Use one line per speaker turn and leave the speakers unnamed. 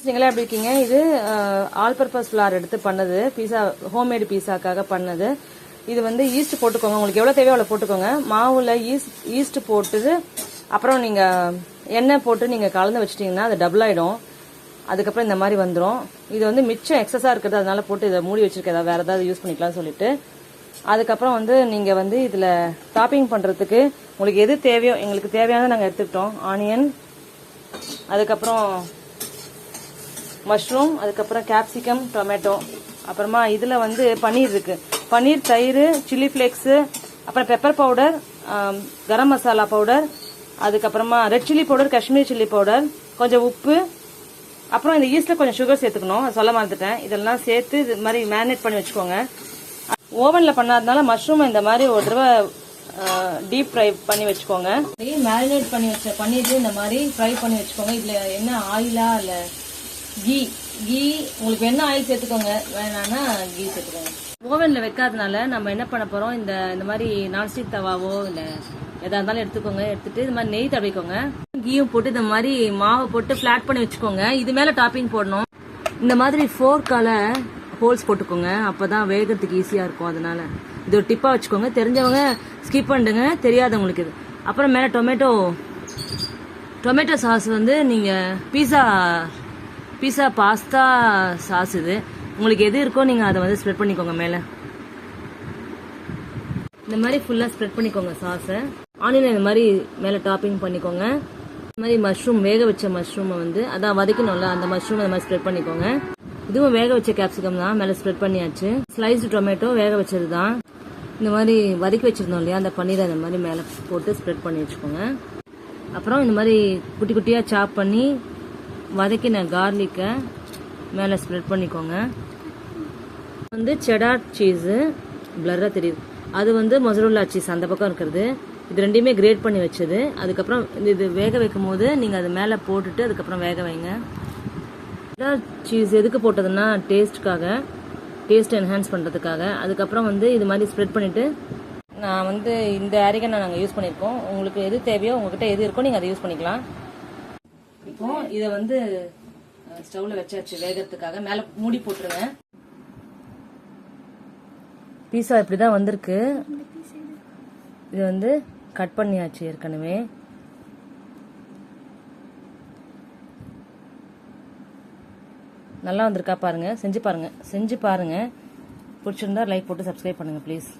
நீங்களே எப்படி இருக்கீங்க? இது ஆல் பர்பஸ் ஃப்ளார் எடுத்து பண்ணது பீஸா, ஹோம்மேடு பீஸாக்காக பண்ணது. இது வந்து ஈஸ்ட் போட்டுக்கோங்க, உங்களுக்கு எவ்வளோ தேவையோ அவ்வளோ போட்டுக்கோங்க. மாவுல ஈஸ்ட் போட்டுட்டு அப்புறம் நீங்கள் எண்ணெய் போட்டு நீங்கள் கலந்து வச்சிட்டிங்கன்னா அது டபுள் ஆகிடும். அதுக்கப்புறம் இந்த மாதிரி வந்துடும். இது வந்து மிச்சம் எக்ஸஸாக இருக்கிறது, அதனால போட்டு இதை மூடி வச்சிருக்கேன், வேறு ஏதாவது யூஸ் பண்ணிக்கலாம்னு சொல்லிட்டு. அதுக்கப்புறம் வந்து நீங்கள் வந்து இதில் டாப்பிங் பண்ணுறதுக்கு உங்களுக்கு எது தேவையோ, எங்களுக்கு தேவையானதை நாங்கள் எடுத்துக்கிட்டோம். ஆனியன், அதுக்கப்புறம் மஷ்ரூம், அதுக்கப்புறம் கேப்சிகம், டொமேட்டோ, அப்புறமா இதில் வந்து பன்னீர் இருக்குது. பன்னீர், தயிர், சில்லி ஃப்ளேக்ஸு, அப்புறம் pepper powder, garam masala powder, அதுக்கப்புறமா red chilli powder, Kashmir chilli powder, கொஞ்சம் உப்பு, அப்புறம் இந்த ஈஸ்ட்டில் கொஞ்சம் சுகர் சேர்த்துக்கணும், சொல்ல மறந்துட்டேன். இதெல்லாம் சேர்த்து இது மாதிரி மேரினேட் பண்ணி வச்சுக்கோங்க. ஓவனில் பண்ணாதனால மஷ்ரூம் இந்த மாதிரி ஒரு தடவை டீப் ஃப்ரை பண்ணி வச்சுக்கோங்க. மேரினேட் பண்ணி வச்ச பன்னீர் இந்த மாதிரி ஃப்ரை பண்ணி வச்சுக்கோங்க. இதில் என்ன ஆயிலா இல்லை கீ உங்களுக்கு என்ன ஆயில் சேர்த்துக்கோங்க, வேணான்னா கீ சேர்த்துக்கோங்க. ஓவனில் வைக்காதனால நம்ம என்ன பண்ண போகிறோம், இந்த மாதிரி நான்ஸ்டிக் தவாவோ இல்லை எதாக இருந்தாலும் எடுத்துக்கோங்க. எடுத்துட்டு இது மாதிரி நெய் தடவிக்கோங்க. கீயும் போட்டு இந்த மாதிரி மாவை போட்டு ஃபிளாட் பண்ணி வச்சுக்கோங்க. இது மேலே டாப்பிங் போடணும். இந்த மாதிரி ஃபோர்க்கால ஹோல்ஸ் போட்டுக்கோங்க, அப்போதான் வேகிறதுக்கு ஈஸியாக இருக்கும். அதனால இது ஒரு டிப்பாக வச்சுக்கோங்க. தெரிஞ்சவங்க ஸ்கிப் பண்ணிடுங்க, தெரியாதவங்களுக்கு இது. அப்புறம் மேலே டொமேட்டோ சாஸ் வந்து நீங்கள் பீஸா பாஸ்தா சாஸ், இது உங்களுக்கு எது இருக்கோ நீங்கள் அதை வந்து ஸ்ப்ரெட் பண்ணிக்கோங்க. மேலே இந்த மாதிரி ஃபுல்லாக ஸ்ப்ரெட் பண்ணிக்கோங்க சாஸை. ஆனியன் இந்த மாதிரி மேலே டாப்பிங் பண்ணிக்கோங்க. இந்த மாதிரி மஷ்ரூம், வேக வச்ச மஷ்ரூமை வந்து அதான் வதக்கணும்ல, அந்த மஷ்ரூம் இந்த மாதிரி ஸ்ப்ரெட் பண்ணிக்கோங்க. இதுவும் வேக வச்ச கேப்சிகம் தான், மேலே ஸ்ப்ரெட் பண்ணியாச்சு. ஸ்லைஸ்டு டொமேட்டோ வேக வச்சது தான். இந்த மாதிரி வதக்கி வச்சிருந்தோம் இல்லையா, அந்த பன்னீரை இந்த மாதிரி மேலே போட்டு ஸ்ப்ரெட் பண்ணி வச்சுக்கோங்க. அப்புறம் இந்த மாதிரி குட்டி குட்டியாக சாப் பண்ணி வதக்கின கார்லிக்கை மேலே ஸ்ப்ரெட் பண்ணிக்கோங்க. வந்து செடார் சீஸு, பிளர்ராக தெரியுது, அது வந்து மொசரல்லா சீஸ் அந்த பக்கம் இருக்கிறது. இது ரெண்டையுமே கிரேட் பண்ணி வச்சது. அதுக்கப்புறம் இது வேக வைக்கும் போது நீங்கள் அது மேலே போட்டுட்டு அதுக்கப்புறம் வேக வைங்க. செடார் சீஸ் எதுக்கு போட்டதுன்னா டேஸ்ட்டுக்காக, டேஸ்ட் என்ஹான்ஸ் பண்ணுறதுக்காக. அதுக்கப்புறம் வந்து இது மாதிரி ஸ்ப்ரெட் பண்ணிவிட்டு நான் வந்து இந்த ஆரிகனை நாங்கள் யூஸ் பண்ணியிருக்கோம். உங்களுக்கு எது தேவையோ, உங்ககிட்ட எது இருக்கோ நீங்கள் அதை யூஸ் பண்ணிக்கலாம். இப்போ இதை வந்து ஸ்டவ்ல வச்சாச்சு வேகிறதுக்காக. மேலே மூடி போட்டுருங்க. பீஸா இப்படிதான் வந்திருக்கு. இது வந்து கட் பண்ணியாச்சு ஏற்கனவே. நல்லா வந்திருக்கா பாருங்க, செஞ்சு பாருங்க. பிடிச்சிருந்தா லைக் போட்டு சப்ஸ்கிரைப் பண்ணுங்க ப்ளீஸ்.